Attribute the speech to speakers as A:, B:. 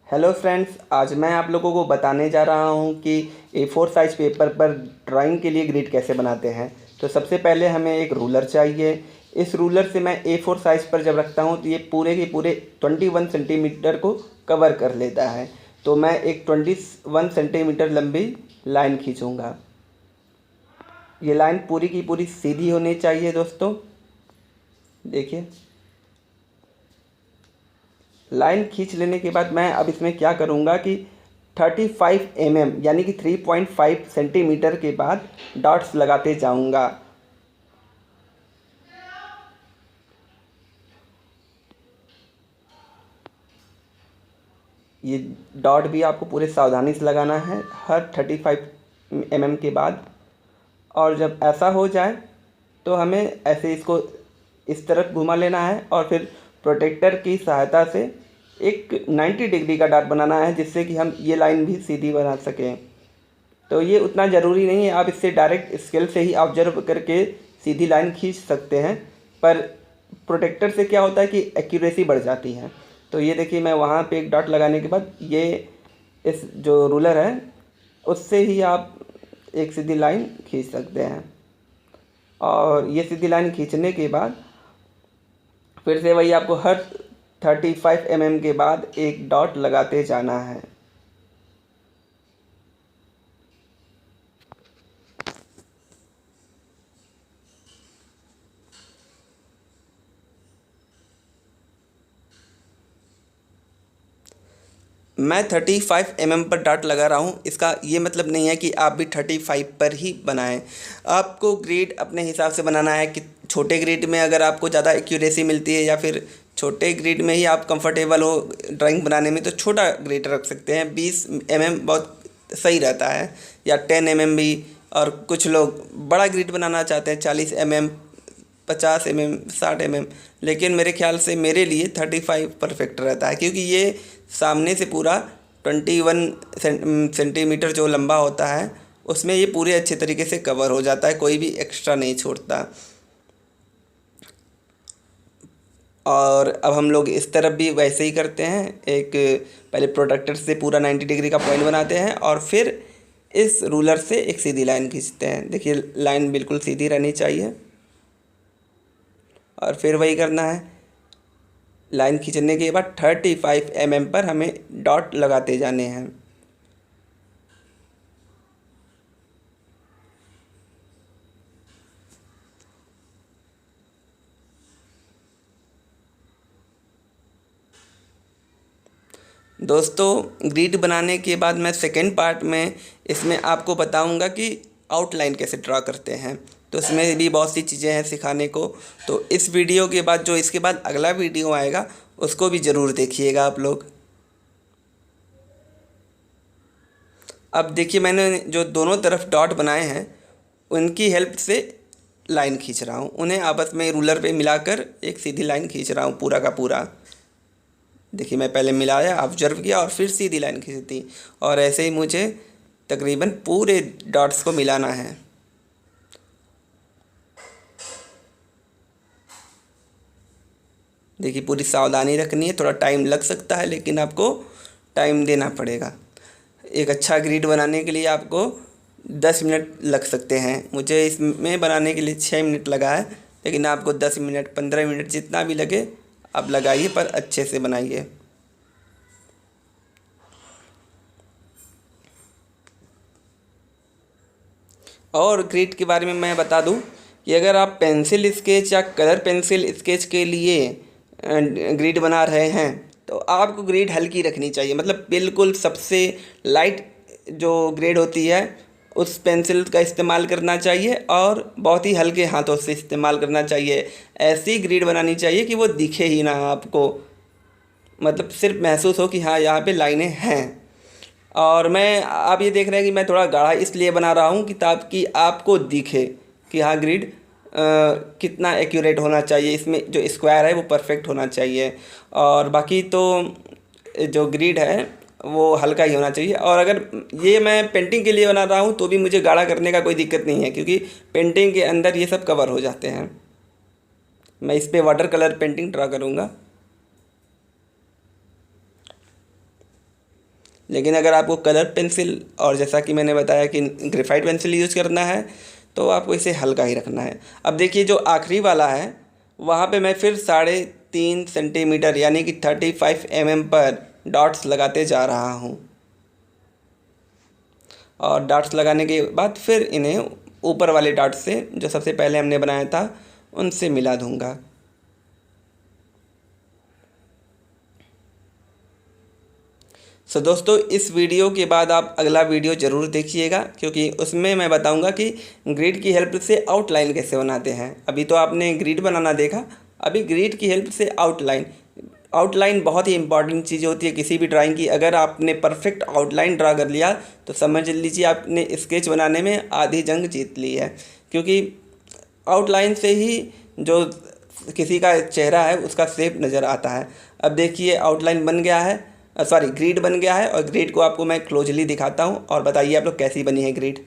A: Hello friends, आज मैं आप लोगों को बताने जा रहा हूं कि A4 साइज़ पेपर पर ड्राइंग के लिए ग्रिड कैसे बनाते हैं। तो सबसे पहले हमें एक रूलर चाहिए। इस रूलर से मैं A4 साइज़ पर जब रखता हूं तो ये पूरे के पूरे 21 सेंटीमीटर को कवर कर लेता है। तो मैं एक 21 सेंटीमीटर लंबी लाइन खींचूँगा। ये लाइन पूरी की पूरी सीधी होनी चाहिए दोस्तों। देखिए, लाइन खींच लेने के बाद मैं अब इसमें क्या करूँगा कि 35 mm यानी कि 3.5 सेंटीमीटर के बाद डॉट्स लगाते जाऊँगा। ये डॉट भी आपको पूरे सावधानी से लगाना है हर 35 mm के बाद। और जब ऐसा हो जाए तो हमें ऐसे इसको इस तरफ घुमा लेना है और फिर प्रोटेक्टर की सहायता से एक 90 डिग्री का डॉट बनाना है, जिससे कि हम ये लाइन भी सीधी बना सकें। तो ये उतना ज़रूरी नहीं है, आप इससे डायरेक्ट स्केल से ही ऑब्जर्व करके सीधी लाइन खींच सकते हैं, पर प्रोटेक्टर से क्या होता है कि एक्यूरेसी बढ़ जाती है। तो ये देखिए, मैं वहाँ पे एक डॉट लगाने के बाद ये इस जो रूलर है उससे ही आप एक सीधी लाइन खींच सकते हैं। और ये सीधी लाइन खींचने के बाद फिर से वही आपको हर 35 mm के बाद एक डॉट लगाते जाना है। मैं 35 mm पर डॉट लगा रहा हूँ। इसका ये मतलब नहीं है कि आप भी 35 पर ही बनाएं। आपको ग्रिड अपने हिसाब से बनाना है कि छोटे ग्रिड में अगर आपको ज़्यादा एक्यूरेसी मिलती है या फिर छोटे ग्रिड में ही आप कंफर्टेबल हो ड्राइंग बनाने में, तो छोटा ग्रिड रख सकते हैं। 20 mm बहुत सही रहता है, या 10 mm भी। और कुछ लोग बड़ा ग्रिड बनाना चाहते हैं, 40 mm, 50 mm, 60 mm। लेकिन मेरे ख्याल से मेरे लिए 35 परफेक्ट रहता है, क्योंकि ये सामने से पूरा 21 सेंटीमीटर जो लंबा होता है उसमें ये पूरे अच्छे तरीके से कवर हो जाता है, कोई भी एक्स्ट्रा नहीं छोड़ता। और अब हम लोग इस तरफ भी वैसे ही करते हैं। एक पहले प्रोट्रैक्टर से पूरा 90 डिग्री का पॉइंट बनाते हैं और फिर इस रूलर से एक सीधी लाइन खींचते हैं। देखिए, लाइन बिल्कुल सीधी रहनी चाहिए। और फिर वही करना है, लाइन खींचने के बाद 35 mm पर हमें डॉट लगाते जाने हैं। दोस्तों, ग्रिड बनाने के बाद मैं सेकेंड पार्ट में इसमें आपको बताऊंगा कि आउटलाइन कैसे ड्रा करते हैं। तो इसमें भी बहुत सी चीज़ें हैं सिखाने को। तो इस वीडियो के बाद जो इसके बाद अगला वीडियो आएगा उसको भी ज़रूर देखिएगा आप लोग। अब देखिए, मैंने जो दोनों तरफ डॉट बनाए हैं उनकी हेल्प से लाइन खींच रहा हूँ। उन्हें आपस में रूलर पे मिलाकर एक सीधी लाइन खींच रहा हूँ पूरा का पूरा। देखिए, मैं पहले मिलाया, ऑब्जर्व किया और फिर सीधी लाइन खींची थी। और ऐसे ही मुझे तकरीबन पूरे डॉट्स को मिलाना है। देखिए, पूरी सावधानी रखनी है, थोड़ा टाइम लग सकता है लेकिन आपको टाइम देना पड़ेगा। एक अच्छा ग्रिड बनाने के लिए आपको 10 मिनट लग सकते हैं। मुझे इसमें बनाने के लिए 6 मिनट लगा है, लेकिन आपको 10 मिनट 15 मिनट जितना भी लगे आप लगाइए, पर अच्छे से बनाइए। और ग्रिड के बारे में मैं बता दूं कि अगर आप पेंसिल स्केच या कलर पेंसिल स्केच के लिए ग्रिड बना रहे हैं तो आपको ग्रिड हल्की रखनी चाहिए। मतलब बिल्कुल सबसे लाइट जो ग्रेड होती है उस पेंसिल का इस्तेमाल करना चाहिए और बहुत ही हल्के हाथों से इस्तेमाल करना चाहिए। ऐसी ग्रिड बनानी चाहिए कि वो दिखे ही ना आपको, मतलब सिर्फ महसूस हो कि हाँ, यहाँ पे लाइनें हैं। और मैं आप ये देख रहे हैं कि मैं थोड़ा गाढ़ा इसलिए बना रहा हूँ कि ताकि आपको दिखे कि हाँ, ग्रिड कितना एक्यूरेट होना चाहिए। इसमें जो स्क्वायर है वो परफेक्ट होना चाहिए। और बाकी तो जो ग्रिड है वो हल्का ही होना चाहिए। और अगर ये मैं पेंटिंग के लिए बना रहा हूँ तो भी मुझे गाढ़ा करने का कोई दिक्कत नहीं है, क्योंकि पेंटिंग के अंदर ये सब कवर हो जाते हैं। मैं इस पर वाटर कलर पेंटिंग ड्रा करूँगा। लेकिन अगर आपको कलर पेंसिल और जैसा कि मैंने बताया कि ग्रेफाइट पेंसिल यूज़ करना है तो आपको इसे हल्का ही रखना है। अब देखिए जो आखिरी वाला है वहाँ पे मैं फिर 3.5 सेंटीमीटर यानी कि 35 mm पर डॉट्स लगाते जा रहा हूँ, और डॉट्स लगाने के बाद फिर इन्हें ऊपर वाले डॉट से जो सबसे पहले हमने बनाया था उनसे मिला दूँगा। सो दोस्तों, इस वीडियो के बाद आप अगला वीडियो ज़रूर देखिएगा, क्योंकि उसमें मैं बताऊंगा कि ग्रिड की हेल्प से आउटलाइन कैसे बनाते हैं। अभी तो आपने ग्रिड बनाना देखा, अभी ग्रिड की हेल्प से आउटलाइन बहुत ही इंपॉर्टेंट चीज़ होती है किसी भी ड्राइंग की। अगर आपने परफेक्ट आउटलाइन ड्रा कर लिया तो समझ लीजिए आपने स्केच बनाने में आधी जंग जीत ली है, क्योंकि आउटलाइन से ही जो किसी का चेहरा है उसका शेप नज़र आता है। अब देखिए आउटलाइन बन गया है, सॉरी ग्रिड बन गया है, और ग्रिड को आपको मैं क्लोजली दिखाता हूँ और बताइए आप लोग कैसी बनी है ग्रिड।